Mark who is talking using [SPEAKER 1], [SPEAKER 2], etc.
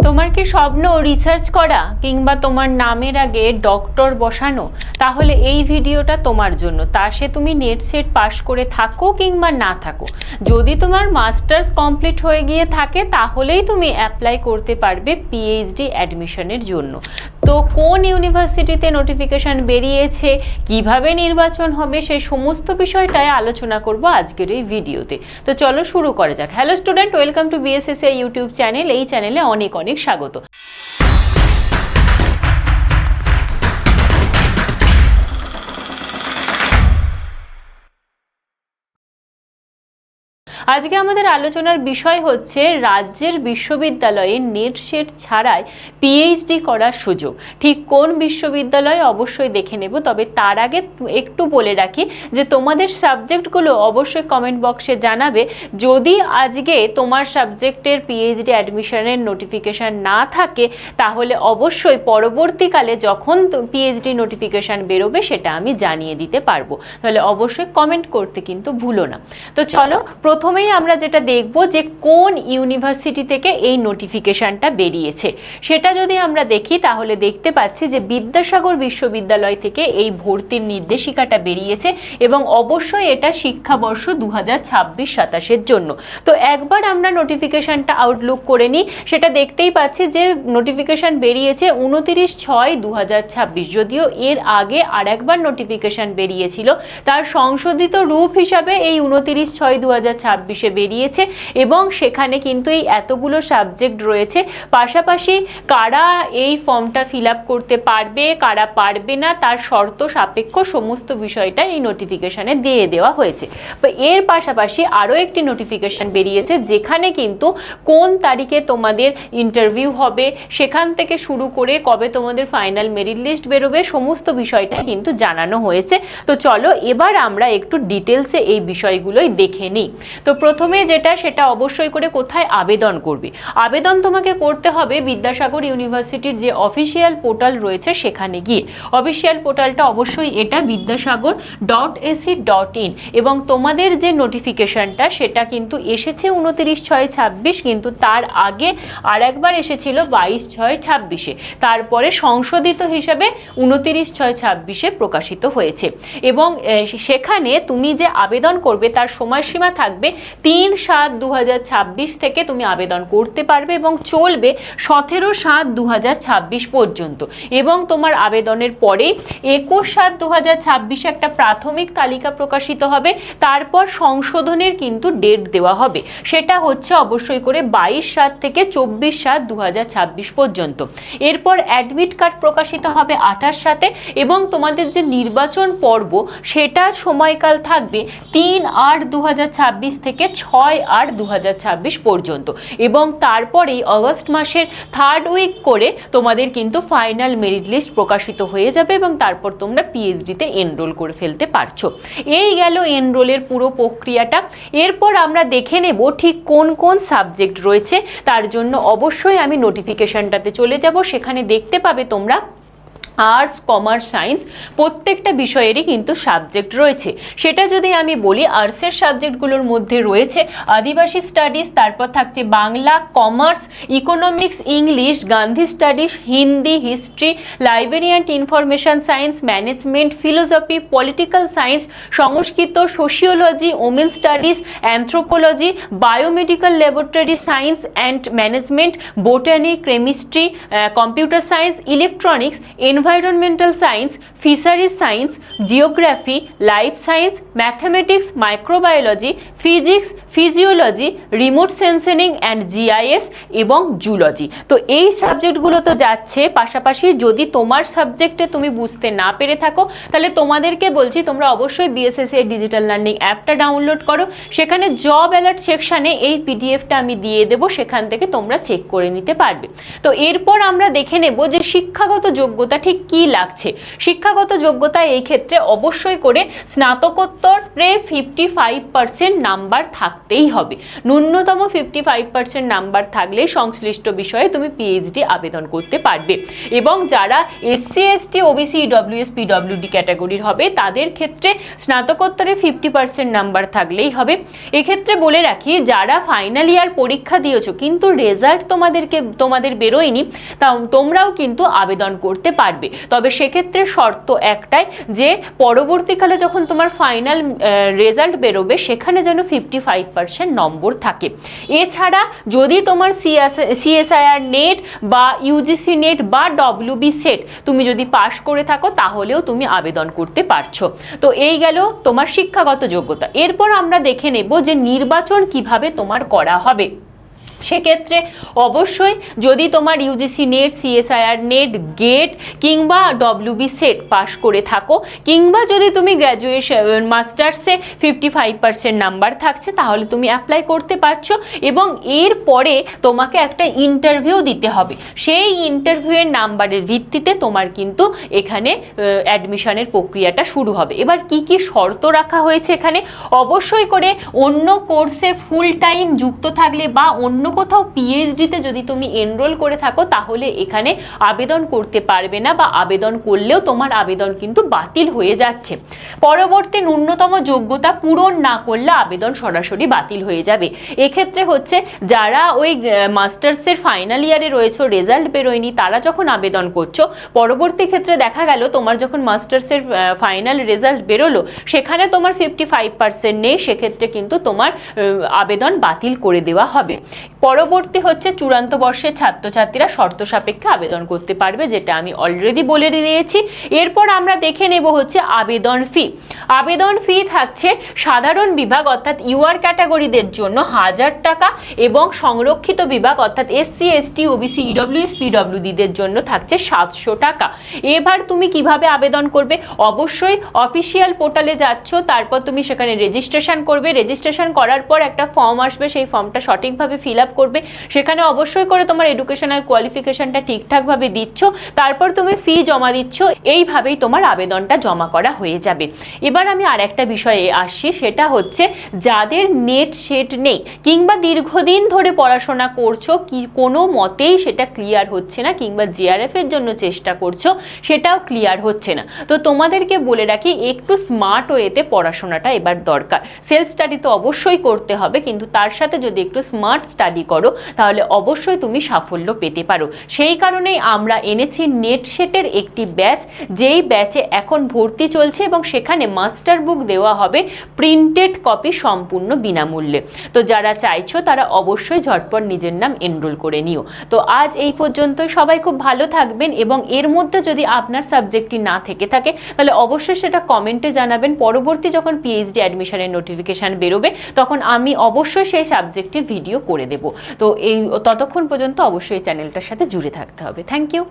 [SPEAKER 1] তোমার কি স্বপ্ন রিসার্চ করা কিংবা তোমার নামের আগে ডক্টর বসানো? তাহলে এই ভিডিওটা তোমার জন্য। তা সে তুমি নেট সেট পাস করে থাকো কিংবা না থাকো। যদি তোমার মাস্টার্স কমপ্লিট হয়ে গিয়ে থাকে তাহলেই তুমি অ্যাপ্লাই করতে পারবে পিএইচডি অ্যাডমিশনের জন্য। তো কোন ইউনিভার্সিটিতে নোটিফিকেশন বেরিয়েছে, কিভাবে নির্বাচন হবে, সেই সমস্ত বিষয়টাই আলোচনা করব আজকের এই ভিডিওতে। তো চলো শুরু করা যাক। Hello student, welcome to BSSC YouTube channel. এই চ্যানেলে অনেক অনেক স্বাগত। আজকে আমাদের আলোচনার বিষয় হচ্ছে রাজ্যের বিশ্ববিদ্যালয়ে নেট সেট ছাড়াই পিএইচডি করার সুযোগ। ঠিক কোন বিশ্ববিদ্যালয় অবশ্যই দেখে নেব, তবে তার আগে একটু বলে রাখি যে তোমাদের সাবজেক্টগুলো অবশ্যই কমেন্ট বক্সে জানাবে। যদি আজকে তোমার সাবজেক্টের পিএইচডি অ্যাডমিশনের নোটিফিকেশান না থাকে তাহলে অবশ্যই পরবর্তীকালে যখন পিএইচডি নোটিফিকেশান বেরোবে সেটা আমি জানিয়ে দিতে পারবো। তাহলে অবশ্যই কমেন্ট করতে কিন্তু ভুলো না। তো চলো প্রথমেই আমরা যেটা দেখব যে কোন ইউনিভার্সিটি থেকে এই নোটিফিকেশনটা বেরিয়েছে সেটা যদি আমরা দেখি তাহলে দেখতে পাচ্ছি যে বিদ্যাসাগর বিশ্ববিদ্যালয় থেকে এই ভর্তির নির্দেশিকাটা বেরিয়েছে এবং অবশ্যই এটা শিক্ষাবর্ষ 2026-27 জন্য। তো একবার আমরা নোটিফিকেশনটা আউটলুক করে নিই। সেটা দেখতেই পাচ্ছি যে নোটিফিকেশন বেরিয়েছে 29/6/2026। যদিও এর আগে আর একবার নোটিফিকেশন বেরিয়েছিল, তার সংশোধিত রূপ হিসাবে এই 29/6/2026 বেরিয়েছে এবং সেখানে কিন্তু এই এতগুলো সাবজেক্ট রয়েছে। পাশাপাশি কারা এই ফর্মটা ফিল আপ করতে পারবে, কারা পারবে না, তার শর্ত সাপেক্ষ সমস্ত বিষয়টা এই নোটিফিকেশনে দিয়ে দেওয়া হয়েছে। এর পাশাপাশি আরও একটি নোটিফিকেশন বেরিয়েছে যেখানে কিন্তু কোন তারিখে তোমাদের ইন্টারভিউ হবে, সেখান থেকে শুরু করে কবে তোমাদের ফাইনাল মেরিট লিস্ট বেরোবে, সমস্ত বিষয়টা কিন্তু জানানো হয়েছে। তো চলো এবার আমরা একটু ডিটেলসে এই বিষয়গুলোই দেখে নিই। তো প্রথমে সেটা অবশ্যই করে কোথায় আবেদন করবে। আবেদন তোমাকে করতে হবে বিদ্যাসাগর ইউনিভার্সিটির যে অফিসিয়াল পোর্টাল রয়েছে সেখানে গিয়ে। অফিসিয়াল পোর্টালটা অবশ্যই এটা বিদ্যাসাগর.ac.in এবং তোমাদের যে নোটিফিকেশনটা সেটা কিন্তু এসেছে 29/6/26, কিন্তু তার আগে আর একবার এসেছিল 22/6/26, তারপরে সংশোধিত হিসাবে 29/6/26 প্রকাশিত হয়েছে। এবং সেখানে তুমি যে আবেদন করবে তার সময়সীমা থাকবে 3/7/2026 থেকে তুমি আবেদন করতে পারবে এবং চলবে 17/7/2026 পর্যন্ত। এবং তোমার আবেদনের পরে 21/7/2026 একটা প্রাথমিক তালিকা প্রকাশিত হবে, তারপর সংশোধনের কিন্তু ডেট দেওয়া হবে। সেটা হচ্ছে অবশ্যই করে 22/7 থেকে 24/7/2026 পর্যন্ত। এরপর অ্যাডমিট কার্ড প্রকাশিত হবে 28/7 এবং তোমাদের যে নির্বাচন পর্ব সেটার সময়কাল থাকবে 3/8/2026 থেকে 6/8/2026 পর্যন্ত। এবং তারপরেই অগস্ট মাসের 3rd উইক করে তোমাদের কিন্তু ফাইনাল মেরিট লিস্ট প্রকাশিত হয়ে যাবে এবং তারপর তোমরা পিএইচডিতে এনরোল করে ফেলতে পারছো। এই গেল এনরোলের পুরো প্রক্রিয়াটা। এরপর আমরা দেখে নেব ঠিক কোন কোন সাবজেক্ট রয়েছে। তার জন্য অবশ্যই আমি নোটিফিকেশনটাতে চলে যাব। সেখানে দেখতে পাবে তোমরা আর্টস, কমার্স, সায়েন্স প্রত্যেকটা বিষয়েরই কিন্তু সাবজেক্ট রয়েছে। সেটা যদি আমি বলি, আর্টসের সাবজেক্টগুলোর মধ্যে রয়েছে আদিবাসী স্টাডিজ, তারপর থাকছে Bangla, commerce, economics, English, Gandhi studies, Hindi, history, library and information science, management, philosophy, political science, Sanskrit, sociology, women studies, anthropology, biomedical laboratory science and management, botany, chemistry, computer science, electronics, environmental science, fisheries science, geography, life science, mathematics, microbiology, physics, physiology, remote sensing and GIS এবং zoology. তো এই সাবজেক্টগুলো তো যাচ্ছে। পাশাপাশি যদি তোমার সাবজেক্টে তুমি বুঝতে না পেরে থাকো তাহলে তোমাদেরকে বলছি তোমরা অবশ্যই বিএসএসসি ডিজিটাল লার্নিং অ্যাপটা ডাউনলোড করো। সেখানে জব অ্যালার্ট সেকশানে এই পিডিএফটা আমি দিয়ে দেবো, সেখান থেকে তোমরা চেক করে নিতে পারবে। তো এরপর আমরা দেখে নেব যে শিক্ষাগত যোগ্যতা ঠিক ঠিক কি লাগছে। শিক্ষাগত যোগ্যতা এই ক্ষেত্রে অবশ্যই করে স্নাতকোত্তরে 55% নাম্বার থাকতেই হবে। ন্যূনতম 55% নাম্বার থাকলে সংশ্লিষ্ট বিষয়ে তুমি পিএইচডি আবেদন করতে পারবে। এবং যারা SC ST OBC EWS PWD ক্যাটাগরির হবে তাদের ক্ষেত্রে স্নাতকোত্তরে 50% নাম্বার থাকলেই হবে। এক্ষেত্রে বলে রাখি, যারা ফাইনাল ইয়ার পরীক্ষা দিয়েছো কিন্তু রেজাল্ট তোমাদের বেরোয়নি, তা তোমরাও কিন্তু আবেদন করতে পারবে। তবে সেক্ষেত্রে শর্ত একটাই, যে পরবর্তীকালে যখন তোমার ফাইনাল রেজাল্ট বেরোবে সেখানে যেন 55% নম্বর থাকে। এছাড়া যদি তোমার সিএসআইআর নেট বা ইউজিসি নেট বা ডব্লিউবি সেট তুমি যদি পাশ করে থাকো তাহলেও তুমি আবেদন করতে পারছো। তো এই গেল তোমার শিক্ষাগত যোগ্যতা। এরপর আমরা দেখে নেব যে নির্বাচন কিভাবে তোমার করা হবে। সেক্ষেত্রে অবশ্যই যদি তোমার UGC NET, CSIR NET, GATE কিংবা ডব্লিউবি সেট পাশ করে থাকো, কিংবা যদি তুমি গ্র্যাজুয়েশন মাস্টার্সে 55% নাম্বার থাকছে, তাহলে তুমি অ্যাপ্লাই করতে পারছো। এবং এরপরে তোমাকে একটা ইন্টারভিউ দিতে হবে। সেই ইন্টারভিউয়ের নাম্বারের ভিত্তিতে তোমার কিন্তু এখানে অ্যাডমিশনের প্রক্রিয়াটা শুরু হবে। এবার কি কি শর্ত রাখা হয়েছে এখানে, অবশ্যই করে অন্য কোর্সে ফুল টাইম যুক্ত থাকলে বা অন্য কোথাও পিএইচডিতে যদি তুমি এনরোল করে থাকো তাহলে এখানে আবেদন করতে পারবে না, বা আবেদন করলেও তোমার আবেদন কিন্তু বাতিল হয়ে যাচ্ছে। পরবর্তী ন্যূনতম যোগ্যতা পূরণ না করলে আবেদন সরাসরি বাতিল হয়ে যাবে। এক্ষেত্রে হচ্ছে যারা ওই মাস্টার্সের ফাইনাল ইয়ারে রয়েছে, রেজাল্ট বেরোয়নি, তারা যখন আবেদন করছো, পরবর্তী ক্ষেত্রে দেখা গেল তোমার যখন মাস্টার্সের ফাইনাল রেজাল্ট বেরোলো সেখানে তোমার 55% নেই, সেক্ষেত্রে কিন্তু তোমার আবেদন বাতিল করে দেওয়া হবে। পরবর্তী হচ্ছে চূড়ান্ত বর্ষের ছাত্রছাত্রীরা শর্ত সাপেক্ষে আবেদন করতে পারবে, যেটা আমি অলরেডি বলে দিয়েছি। এরপর আমরা দেখে নেব হচ্ছে আবেদন ফি। আবেদন ফি থাকছে সাধারণ বিভাগ অর্থাৎ ইউআর ক্যাটাগরিদের জন্য 1000 টাকা, এবং সংরক্ষিত বিভাগ অর্থাৎ এসসি এসটি ওবিসি ইডব্লিউএস পিডব্লিউডিদের জন্য থাকছে 700 টাকা। এবার তুমি কিভাবে আবেদন করবে, অবশ্যই অফিসিয়াল পোর্টালে যাচ্ছ, তারপর তুমি সেখানে রেজিস্ট্রেশন করবে। রেজিস্ট্রেশন করার পর একটা ফর্ম আসবে, সেই ফর্মটা সঠিকভাবে ফিল আপ করবে। সেখানে অবশ্যই করে তোমার এডুকেশনাল কোয়ালিফিকেশনটা ঠিকঠাকভাবে দিচ্ছ, তারপর তুমি ফি জমা দিচ্ছ। এইভাবেই তোমার আবেদনটা জমা করা হয়ে যাবে। এবার আমি আর একটা বিষয়ে আসছি, সেটা হচ্ছে যাদের নেট সেট নেই কিংবা দীর্ঘদিন ধরে পড়াশোনা করছো, কি কোনো মতেই সেটা ক্লিয়ার হচ্ছে না, কিংবা জিআরএফ এর জন্য চেষ্টা করছো সেটাও ক্লিয়ার হচ্ছে না, তো তোমাদেরকে বলে রাখি একটু স্মার্ট ওয়েতে পড়াশোনাটা এবার দরকার। সেলফ স্টাডি তো অবশ্যই করতে হবে, কিন্তু তার সাথে যদি একটু স্মার্ট স্টাডি করো তাহলে অবশ্যই তুমি সাফল্য পেতে পারো। সেই কারণেই আমরা এনেছি নেট সেটের একটি ব্যাচ, যেই ব্যাচে এখন ভর্তি চলছে এবং সেখানে মাস্টার বুক দেওয়া হবে প্রিন্টেড কপি সম্পূর্ণ বিনামূল্যে। তো যারা চাইছো তারা অবশ্যই ঝটপট নিজের নাম এনরোল করে নিও। তো আজ এই পর্যন্ত, সবাই খুব ভালো থাকবেন, এবং এর মধ্যে যদি আপনার সাবজেক্টটি না থেকে থাকে তাহলে অবশ্যই সেটা কমেন্টে জানাবেন। পরবর্তী যখন পিএইচডি অ্যাডমিশনের নোটিফিকেশান বেরোবে তখন আমি অবশ্যই সেই সাবজেক্টের ভিডিও করে দেব। তো ততক্ষণ পর্যন্ত অবশ্যই চ্যানেলটার সাথে জুড়ে থাকতে হবে। Thank you.